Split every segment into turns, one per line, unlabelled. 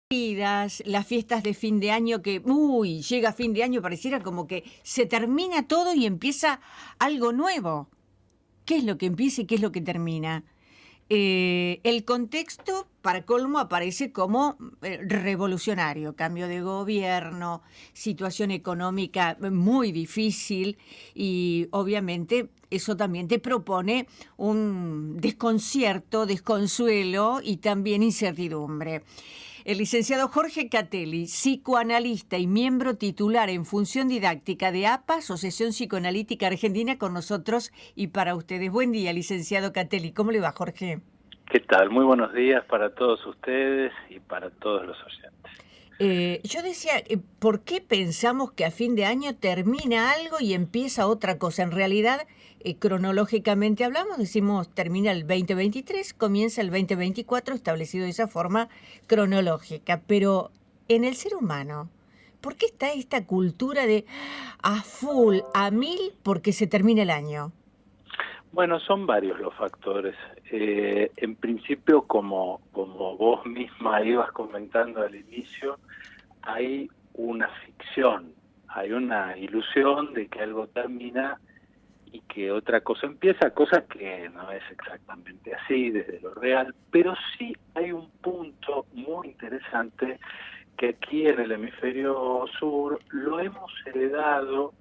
Las fiestas de fin de año que, llega fin de año, pareciera como que se termina todo y empieza algo nuevo. ¿Qué es lo que empieza y qué es lo que termina? El contexto, para colmo, aparece como revolucionario, cambio de gobierno, situación económica muy difícil y obviamente eso también te propone un desconcierto, desconsuelo y también incertidumbre. El licenciado Jorge Catelli, psicoanalista y miembro titular en función didáctica de APA, Asociación Psicoanalítica Argentina, con nosotros y para ustedes. Buen día, licenciado Catelli. ¿Cómo le va, Jorge?
¿Qué tal? Muy buenos días para todos ustedes y para todos los oyentes.
Yo decía, ¿por qué pensamos que a fin de año termina algo y empieza otra cosa? En realidad, cronológicamente hablamos, decimos termina el 2023, comienza el 2024, establecido de esa forma cronológica. Pero en el ser humano, ¿por qué está esta cultura de a full, a mil, porque se termina el año?
Bueno, son varios los factores. En principio, como vos misma ibas comentando al inicio, hay una ficción, hay una ilusión de que algo termina y que otra cosa empieza, cosa que no es exactamente así desde lo real, pero sí hay un punto muy interesante que aquí en el hemisferio sur lo hemos heredado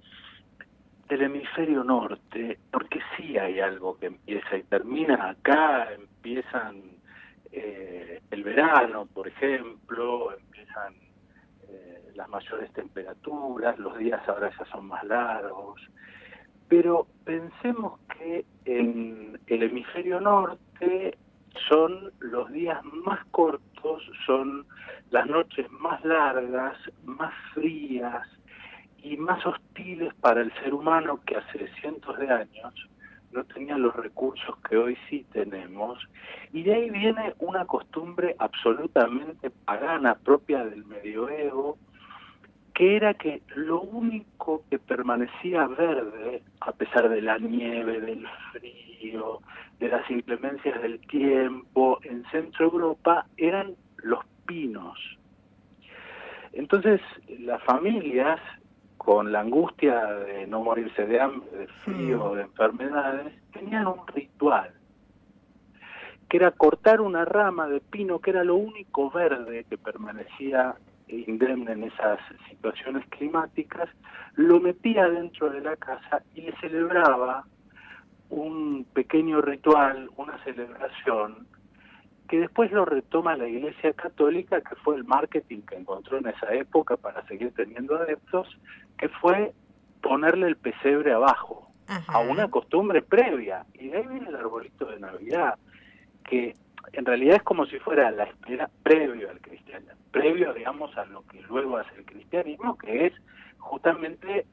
del hemisferio norte, porque sí hay algo que empieza y termina acá, empiezan el verano, por ejemplo, empiezan las mayores temperaturas, los días ahora ya son más largos, pero pensemos que en el hemisferio norte son los días más cortos, son las noches más largas, más frías, y más hostiles para el ser humano, que hace cientos de años no tenía los recursos que hoy sí tenemos, y de ahí viene una costumbre absolutamente pagana propia del medioevo, que era que lo único que permanecía verde, a pesar de la nieve, del frío, de las inclemencias del tiempo, en Centro Europa, eran los pinos. Entonces, las familias, con la angustia de no morirse de hambre, de frío, de enfermedades, tenían un ritual, que era cortar una rama de pino, que era lo único verde que permanecía indemne en esas situaciones climáticas, lo metía dentro de la casa y le celebraba un pequeño ritual, una celebración, que después lo retoma la Iglesia Católica, que fue el marketing que encontró en esa época para seguir teniendo adeptos, que fue ponerle el pesebre abajo, a
Ajá.
una costumbre previa. Y de ahí viene el arbolito de Navidad, que en realidad es como si fuera la espera previo al cristianismo, previo, digamos, a lo que luego hace el cristianismo, que es justamente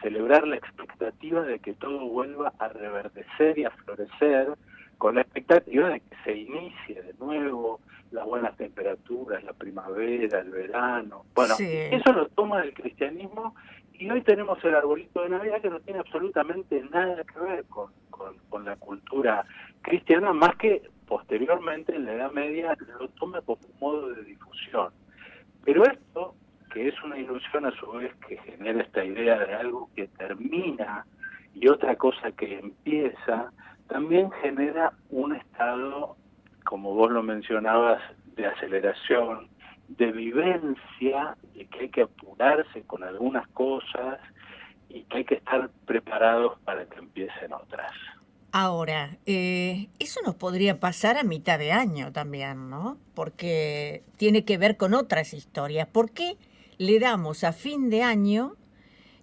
celebrar la expectativa de que todo vuelva a reverdecer y a florecer, con la expectativa de que se inicie de nuevo las buenas temperaturas, la primavera, el verano. Bueno,
Sí.
eso lo toma el cristianismo y hoy tenemos el arbolito de Navidad que no tiene absolutamente nada que ver con la cultura cristiana, más que posteriormente en la Edad Media lo toma como un modo de difusión. Pero esto, que es una ilusión a su vez que genera esta idea de algo que termina y otra cosa que empieza, también genera un estado, como vos lo mencionabas, de aceleración, de vivencia, de que hay que apurarse con algunas cosas y que hay que estar preparados para que empiecen otras.
Ahora, eso nos podría pasar a mitad de año también, ¿no? Porque tiene que ver con otras historias. ¿Por qué le damos a fin de año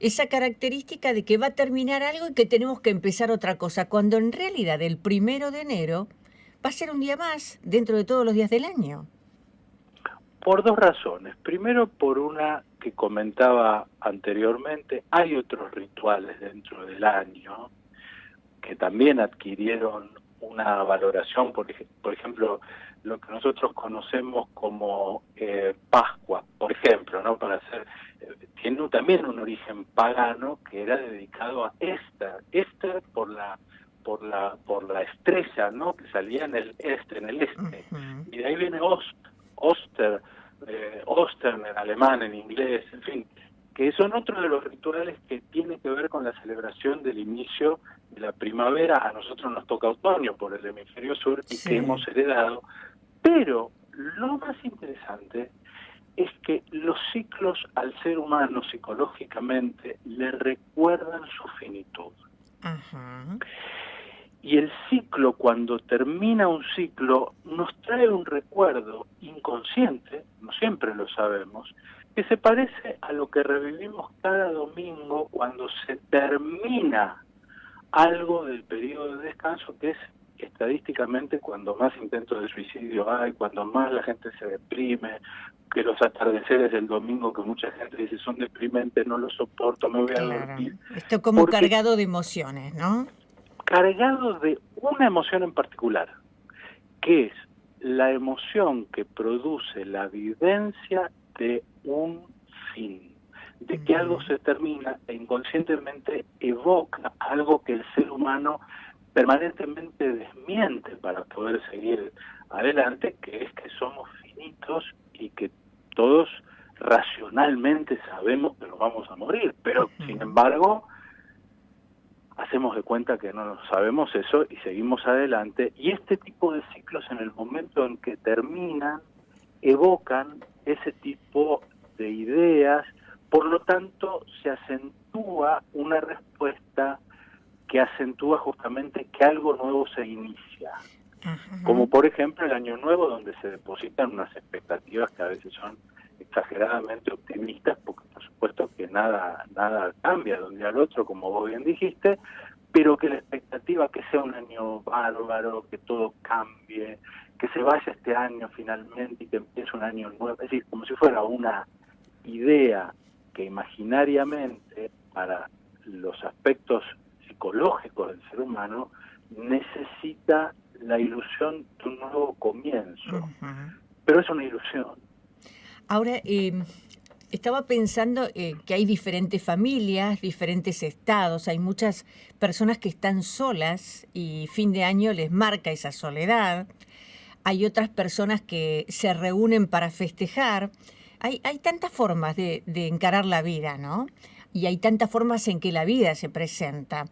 esa característica de que va a terminar algo y que tenemos que empezar otra cosa, cuando en realidad el 1 de enero va a ser un día más dentro de todos los días del año?
Por dos razones. Primero, por una que comentaba anteriormente, hay otros rituales dentro del año que también adquirieron una valoración, por ejemplo, lo que nosotros conocemos como Pascua, por ejemplo, ¿no? Para hacer, tiene también un origen pagano que era dedicado a Esther por la estrella, ¿no? Que salía en el este,
Ujú.
y de ahí viene Oster, Ostern en alemán, en inglés, en fin, que son otros de los rituales que tienen que ver con la celebración del inicio de la primavera. A nosotros nos toca otoño por el hemisferio sur y que hemos heredado, pero lo más interesante es que los ciclos al ser humano psicológicamente le recuerdan su finitud.
Ajá.
Y el ciclo, cuando termina un ciclo, nos trae un recuerdo inconsciente, no siempre lo sabemos, que se parece a lo que revivimos cada domingo cuando se termina algo del periodo de descanso, que es estadísticamente cuando más intentos de suicidio hay, cuando más la gente se deprime, que los atardeceres del domingo, que mucha gente dice son deprimentes, no los soporto, me voy a dormir.
Esto como cargado de emociones, ¿no?
Cargado de una emoción en particular, que es la emoción que produce la vivencia de un fin, de que algo se termina e inconscientemente evoca algo que el ser humano permanentemente desmiente para poder seguir adelante, que es que somos finitos y que todos racionalmente sabemos que nos vamos a morir, pero sin embargo hacemos de cuenta que no sabemos eso y seguimos adelante, y este tipo de ciclos en el momento en que terminan evocan ese tipo de ideas, por lo tanto se acentúa una respuesta que acentúa justamente que algo nuevo se inicia. Como por ejemplo el Año Nuevo, donde se depositan unas expectativas que a veces son exageradamente optimistas, porque por supuesto que nada cambia de un día al otro, como vos bien dijiste, pero que la expectativa que sea un año bárbaro, que todo cambie, que se vaya este año finalmente y que empiece un año nuevo, es decir, como si fuera una idea que imaginariamente para los aspectos psicológicos del ser humano necesita la ilusión de un nuevo comienzo, pero es una ilusión.
Ahora, estaba pensando que hay diferentes familias, diferentes estados, hay muchas personas que están solas y fin de año les marca esa soledad, hay otras personas que se reúnen para festejar, hay tantas formas de encarar la vida, ¿no? Y hay tantas formas en que la vida se presenta.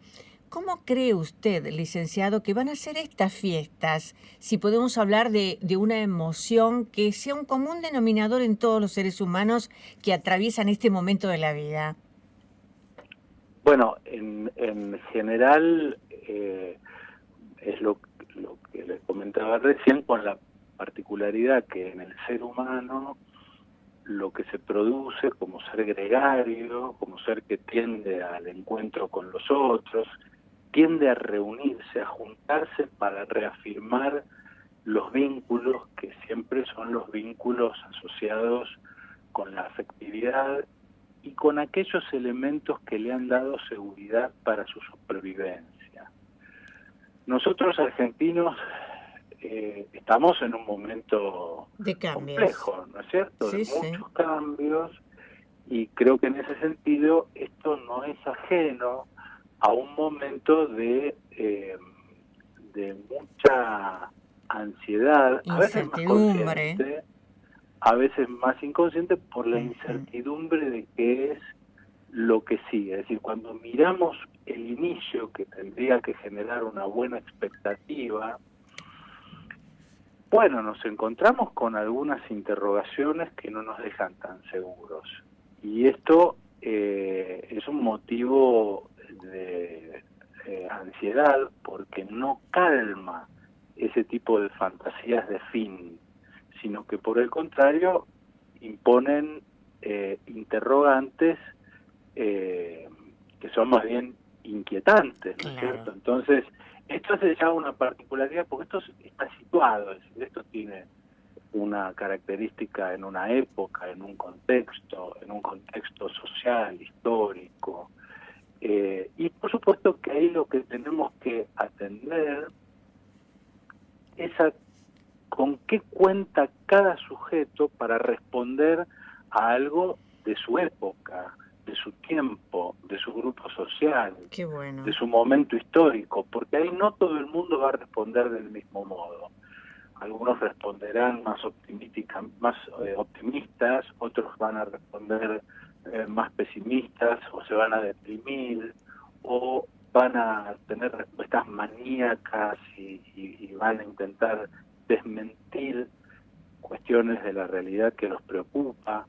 ¿Cómo cree usted, licenciado, que van a ser estas fiestas? Si podemos hablar de una emoción que sea un común denominador en todos los seres humanos que atraviesan este momento de la vida.
Bueno, en general es lo que les comentaba recién, con la particularidad que en el ser humano lo que se produce como ser gregario, como ser que tiende al encuentro con los otros, tiende a reunirse, a juntarse para reafirmar los vínculos que siempre son los vínculos asociados con la afectividad y con aquellos elementos que le han dado seguridad para su supervivencia. Nosotros argentinos estamos en un momento
de
complejo, ¿no es cierto?
Sí,
de muchos cambios, y creo que en ese sentido esto no es ajeno a un momento de mucha ansiedad, a veces más consciente, a veces más inconsciente, por la incertidumbre de qué es lo que sigue. Es decir, cuando miramos el inicio, que tendría que generar una buena expectativa, bueno, nos encontramos con algunas interrogaciones que no nos dejan tan seguros. Y esto es un motivo de ansiedad, porque no calma ese tipo de fantasías de fin, sino que por el contrario imponen interrogantes que son más bien inquietantes, ¿no es cierto? Entonces, esto hace ya una particularidad, porque esto está situado, es decir, esto tiene una característica en una época, en un contexto social, histórico, y por supuesto que ahí lo que tenemos que atender es a con qué cuenta cada sujeto para responder a algo de su época, de su tiempo, de su grupo social, de su momento histórico, porque ahí no todo el mundo va a responder del mismo modo. algunos responderán más optimistas, otros van a responder más pesimistas, o se van a deprimir, o van a tener respuestas maníacas y van a intentar desmentir cuestiones de la realidad que los preocupa.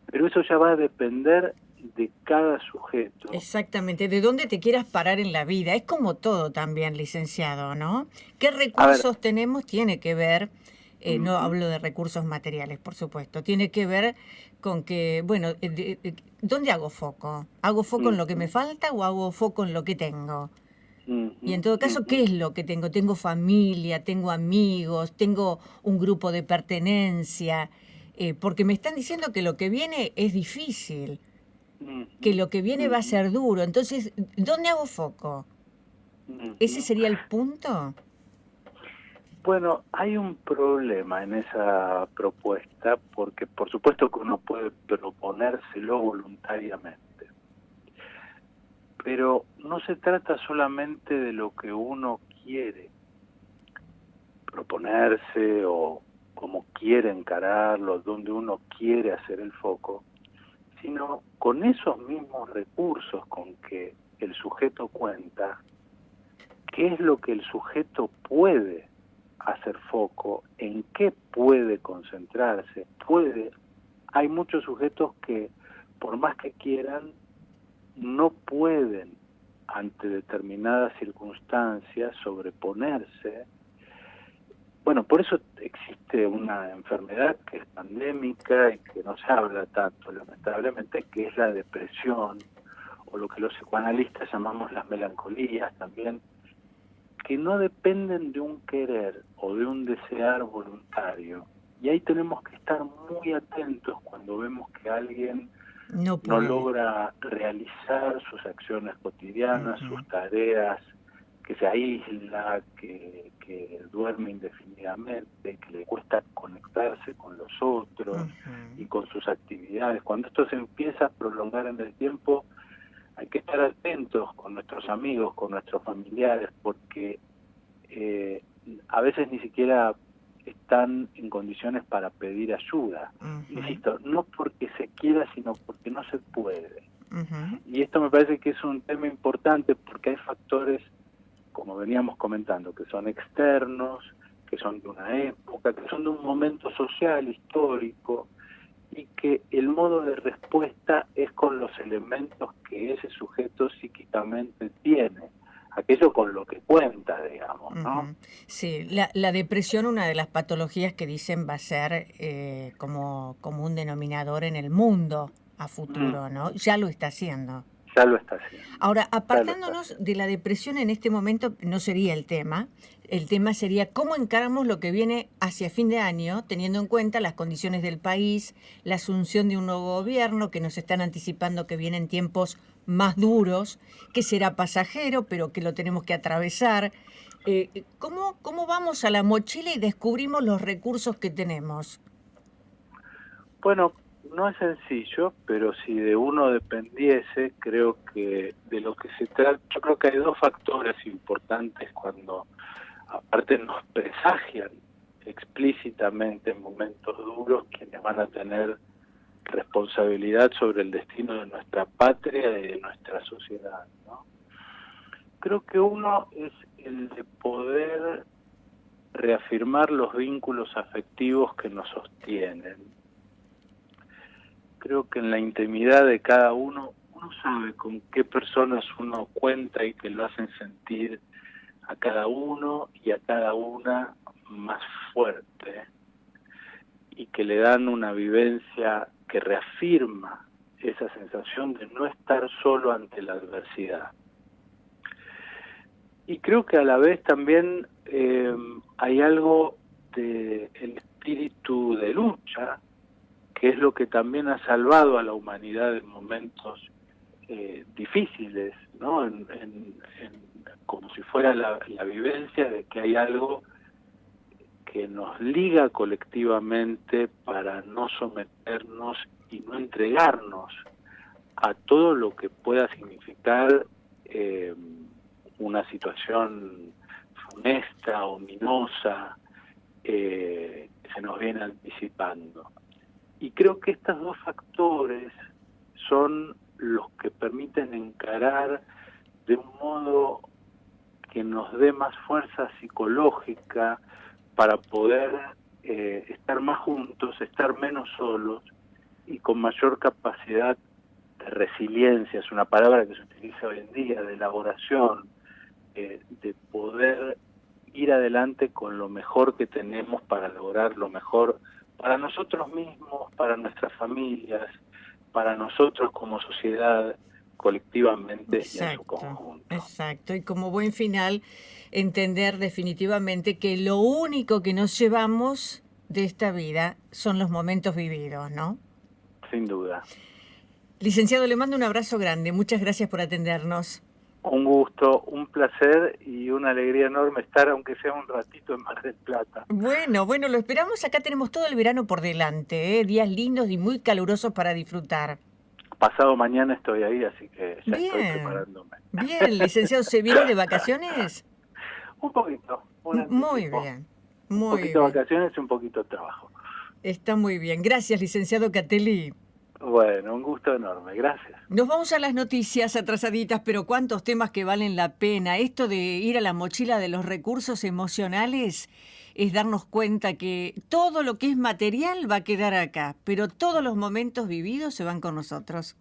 Pero eso ya va a depender de cada sujeto.
Exactamente, de dónde te quieras parar en la vida. Es como todo también, licenciado, ¿no? ¿Qué
A ver,
recursos tenemos? Tiene que ver, no hablo de recursos materiales, por supuesto, tiene que ver con que, bueno, ¿dónde hago foco? ¿Hago foco en lo que me falta o hago foco en lo que tengo? Y en todo caso, ¿qué es lo que tengo? Tengo familia, tengo amigos, tengo un grupo de pertenencia, porque me están diciendo que lo que viene es difícil, que lo que viene va a ser duro. Entonces, ¿dónde hago foco? ¿Ese sería el punto?
bueno, hay un problema en esa propuesta porque por supuesto que uno puede proponérselo voluntariamente, pero no se trata solamente de lo que uno quiere proponerse o cómo quiere encararlo, donde uno quiere hacer el foco, sino con esos mismos recursos con que el sujeto cuenta, qué es lo que el sujeto puede hacer foco, en qué puede concentrarse. Hay muchos sujetos que, por más que quieran, no pueden, ante determinadas circunstancias, sobreponerse. Bueno, por eso existe una enfermedad que es pandémica y que no se habla tanto, lamentablemente, que es la depresión, o lo que los psicoanalistas llamamos las melancolías también, que no dependen de un querer o de un desear voluntario. Y ahí tenemos que estar muy atentos cuando vemos que alguien
No
no
puede.
logra realizar sus acciones cotidianas, sus tareas, que se aísla, que duerme indefinidamente, que le cuesta conectarse con los otros y con sus actividades. Cuando esto se empieza a prolongar en el tiempo, hay que estar atentos con nuestros amigos, con nuestros familiares, porque a veces ni siquiera están en condiciones para pedir ayuda. Insisto, no porque se quiera, sino porque no se puede. Y esto me parece que es un tema importante porque hay factores, como veníamos comentando, que son externos, que son de una época, que son de un momento social, histórico, y que el modo de respuesta es con los elementos que ese sujeto psíquicamente tiene, aquello con lo que cuenta, digamos, ¿no?
Sí, la depresión, una de las patologías que dicen va a ser como un denominador en el mundo a futuro, ¿no? Ya lo está haciendo.
Ya lo está haciendo.
Ahora, apartándonos de la depresión en este momento, no sería el tema. El tema sería cómo encaramos lo que viene hacia fin de año, teniendo en cuenta las condiciones del país, la asunción de un nuevo gobierno, que nos están anticipando que vienen tiempos más duros, que será pasajero, pero que lo tenemos que atravesar. ¿Cómo vamos a la mochila y descubrimos los recursos que tenemos?
Bueno, no es sencillo, pero si de uno dependiese, creo que de lo que se trata, yo creo que hay dos factores importantes cuando aparte nos presagian explícitamente en momentos duros quienes van a tener responsabilidad sobre el destino de nuestra patria y de nuestra sociedad, ¿no? Creo que uno es el de poder reafirmar los vínculos afectivos que nos sostienen. Creo que en la intimidad de cada uno sabe con qué personas uno cuenta y que lo hacen sentir a cada uno y a cada una más fuerte y que le dan una vivencia que reafirma esa sensación de no estar solo ante la adversidad. Y creo que a la vez también hay algo del espíritu de lucha, que es lo que también ha salvado a la humanidad en momentos difíciles, ¿no? Como si fuera la vivencia de que hay algo que nos liga colectivamente para no someternos y no entregarnos a todo lo que pueda significar una situación funesta, ominosa, se nos viene anticipando. Y creo que estos dos factores son los que permiten encarar de un modo que nos dé más fuerza psicológica para poder estar más juntos, estar menos solos y con mayor capacidad de resiliencia, es una palabra que se utiliza hoy en día, de elaboración, de poder ir adelante con lo mejor que tenemos para lograr lo mejor para nosotros mismos, para nuestras familias, para nosotros como sociedad, colectivamente y en su conjunto.
Exacto, y como buen final, entender definitivamente que lo único que nos llevamos de esta vida son los momentos vividos, ¿no?
Sin duda.
Licenciado, le mando un abrazo grande, muchas gracias por atendernos.
Un gusto, un placer y una alegría enorme estar, aunque sea un ratito, en Mar del Plata.
Bueno, lo esperamos. Acá tenemos todo el verano por delante, ¿eh? Días lindos y muy calurosos para disfrutar.
Pasado mañana estoy ahí, así que ya estoy preparándome.
Bien, licenciado, ¿se viene de vacaciones?
Un poquito.
Muy bien,
un
muy
poquito
bien.
de vacaciones y un poquito de trabajo.
Está muy bien. Gracias, licenciado Catelli.
Bueno, un gusto enorme. Gracias.
Nos vamos a las noticias atrasaditas, pero cuántos temas que valen la pena. Esto de ir a la mochila de los recursos emocionales es darnos cuenta que todo lo que es material va a quedar acá, pero todos los momentos vividos se van con nosotros.